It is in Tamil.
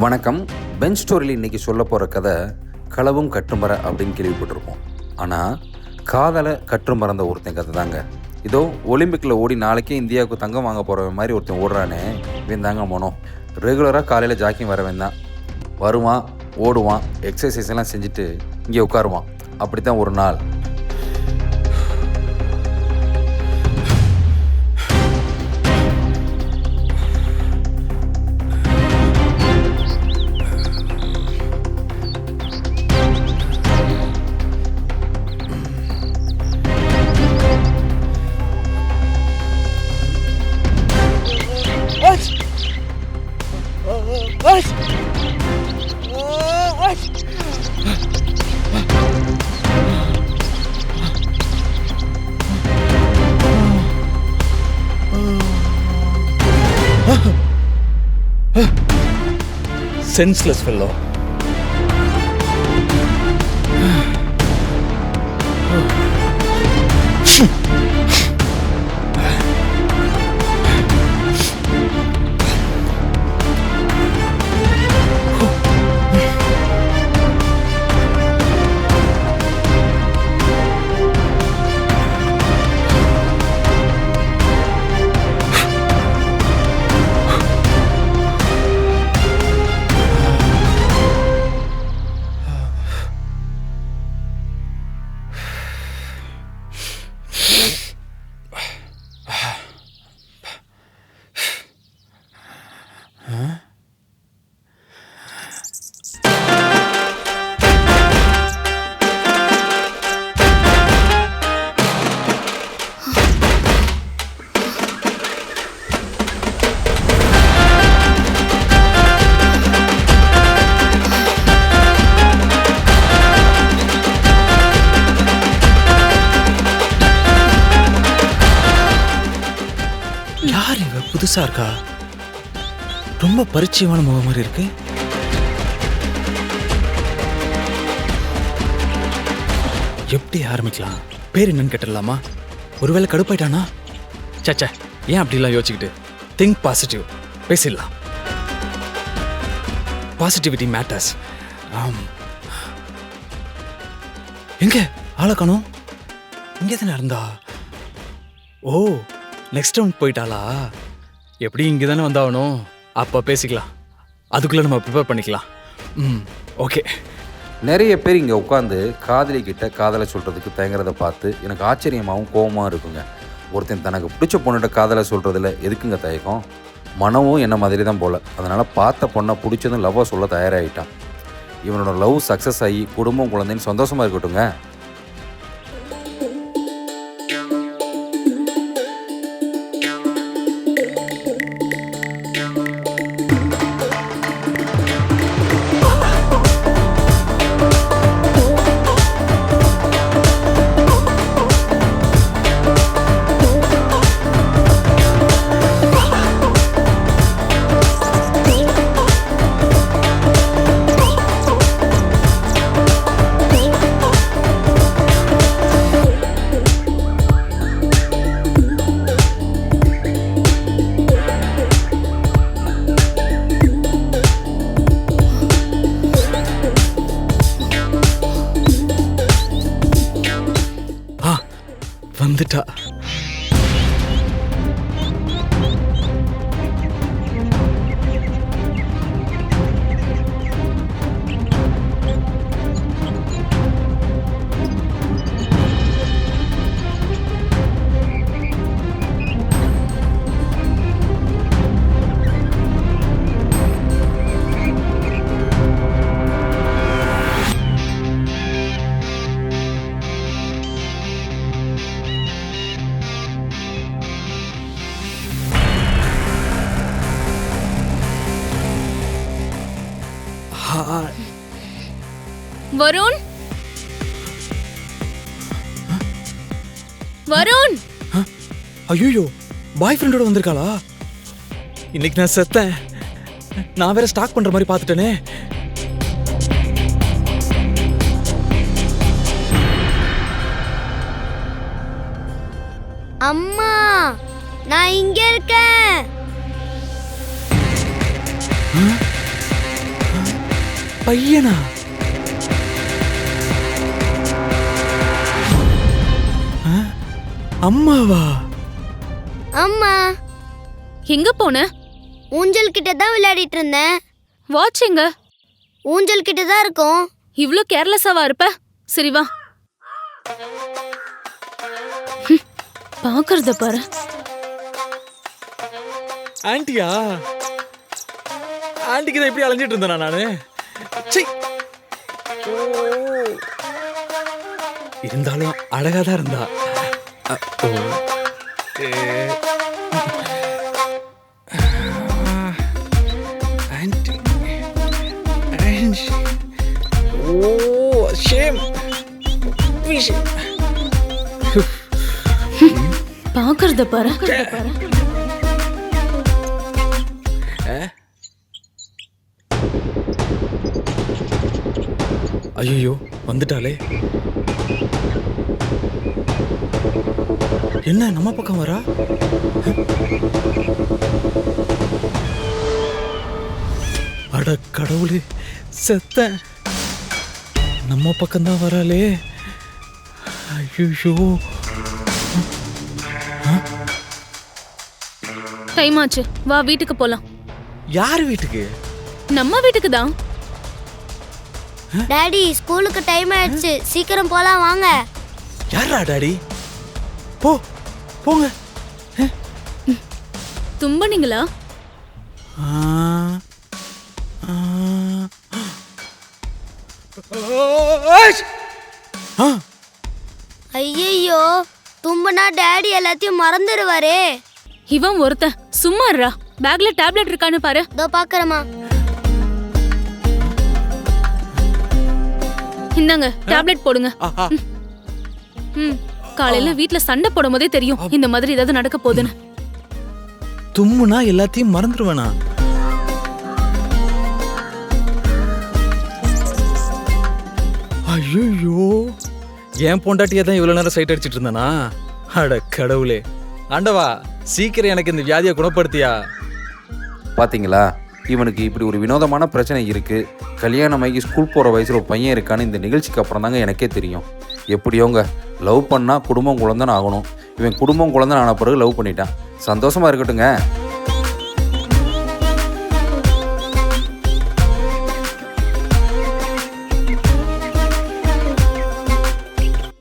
வணக்கம். பெஞ்ச் ஸ்டோரியில் இன்றைக்கி சொல்ல போகிற கதை களவும் கற்றும் அப்படின்னு கேள்விப்பட்டிருப்போம். ஆனால் காதலை கற்றும் மறந்த ஒருத்தன் கதை தாங்க. இதோ ஒலிம்பிக்கில் ஓடி நாளைக்கே இந்தியாவுக்கு தங்கம் வாங்க போகிற மாதிரி ஒருத்தன் ஓடுறானே, இவன் தாங்க மோனோ. ரெகுலராக காலையில் ஜாக்கிங் வரவன் தான். வருவான், ஓடுவான், எக்ஸசைஸ் எல்லாம் செஞ்சுட்டு இங்கே உட்காருவான். அப்படி தான் ஒரு நாள் senseless fellow. யார் இவ? புதுசா இருக்கா? ரொம்ப பரிச்சயமான முகம் மாதிரி இருக்கு. எப்படி ஆரம்பிக்கலாம்? பேர் என்னன்னு கேட்டுடலாமா? ஒருவேளை கடுப்பாயிட்டானா? சச்சா, ஏன் அப்படிலாம் யோசிச்சுக்கிட்டு? திங்க் பாசிட்டிவ், பேசிடலாம். Positivity matters. எங்க ஆளை காணோம்? இங்கே தானே இருந்தா? ஓ, நெக்ஸ்ட் ரவுண்ட் போயிட்டாளா? எப்படி இங்கே தானே வந்தாகணும். அப்போ பேசிக்கலாம். அதுக்குள்ளே நம்ம ப்ரிப்பேர் பண்ணிக்கலாம். ஓகே. நிறைய பேர் இங்கே உட்காந்து காதலிக்கிட்ட காதலை சொல்கிறதுக்கு தயங்குறதை பார்த்து எனக்கு ஆச்சரியமாகவும் கோபமாக இருக்குங்க. ஒருத்தன் தனக்கு பிடிச்ச பொண்ணுகிட்ட காதலை சொல்கிறதுல எதுக்குங்க தயக்கம்? மனமும் என்ன மாதிரி தான் போல். அதனால் பார்த்த பொண்ணை பிடிச்சதும் லவ்வாக சொல்ல தயாராகிட்டான். இவனோட லவ் சக்ஸஸ் ஆகி குடும்பம் குழந்தைன்னு சந்தோஷமாக இருக்கட்டுங்க. வந்துட்டா. வருண், வருண். ஐயோ, பாய் ஃப்ரெண்டோட வந்திருக்காளா? இன்னைக்கு நான் செத்தேன். நான் வேற ஸ்டாக் பண்ற மாதிரி பார்த்துட்டேனே. அம்மா நான் இங்க இருக்கேன். பையனா? அம்மாவா? அம்மா எங்க போன? ஊஞ்சல் கிட்ட தான் விளையாடிட்டு இருந்தேன். வாட்ச் எங்க? ஊஞ்சல் கிட்ட தான் இருக்கும். இவ்ளோ கேர்லெஸ்ஸாவா இருப்ப? சரி வா. பாக்குறத பாரு. ஆண்டியா? ஆண்டிக்கு தான் இப்படி அலைஞ்சிட்டு இருந்தேனா நானு? சீ. ஓ. இருந்தாலும் அழகா தான் இருந்தா. ஓ. ஆண்டி. ஆண்டி. ஓ ஷேம். பாக்குறத பாரு. ஐயோ வந்துட்டாளே. என்ன நம்ம பக்கம் வரா? அட கடவுளே, செத்த. நம்ம பக்கம்தான் வராளே. ஐயோ. டைம் ஆச்சு, வா வீட்டுக்கு போலாம். யார் வீட்டுக்கு? நம்ம வீட்டுக்கு தான். டாடி ஸ்கூலுக்கு டைம் ஆயிடுச்சு, சீக்கிரம் போலாம் வாங்க. யாரா டாடி? போ போங்க. தும்பனீங்களா? ஐயோ தும்பனா டாடி எல்லாத்தையும் மறந்துடுவாரே. இவன் ஒருத்தன் சும்மா இருடா. பேக்ல டேப்லெட் இருக்கான்னு பாரு. இதோ பாக்குறமா. இந்தாங்க டேப்லெட் போடுங்க. காலையில வீட்ல சண்டை போடும் போதே தெரியும் இந்த மாதிரி ஏதாவது நடக்க போகுதுன்னு. தும்முனா எல்லாத்தையும் மறந்துடுவேனா? ஐயோ, என் பொண்டாட்டியா தான் இவ்வளவு நேரம் சைட் அடிச்சிட்டு இருந்தானா? அட கடவுளே, ஆண்டவா சீக்கிரம் எனக்கு இந்த வியாதியை குணப்படுத்தியா. பார்த்தீங்களா, இவனுக்கு இப்படி ஒரு வினோதமான பிரச்சனை இருக்குது. கல்யாணமாகி ஸ்கூல் போகிற வயசில் ஒரு பையன் இருக்கான்னு இந்த நிகழ்ச்சிக்கு அப்புறம் தாங்க எனக்கே தெரியும். எப்படியோங்க லவ் பண்ணால் குடும்பம் குழந்தைன்னு ஆகணும். இவன் குடும்பம் குழந்தைன்னு ஆன பிறகு லவ் பண்ணிட்டான். சந்தோஷமாக இருக்கட்டுங்க.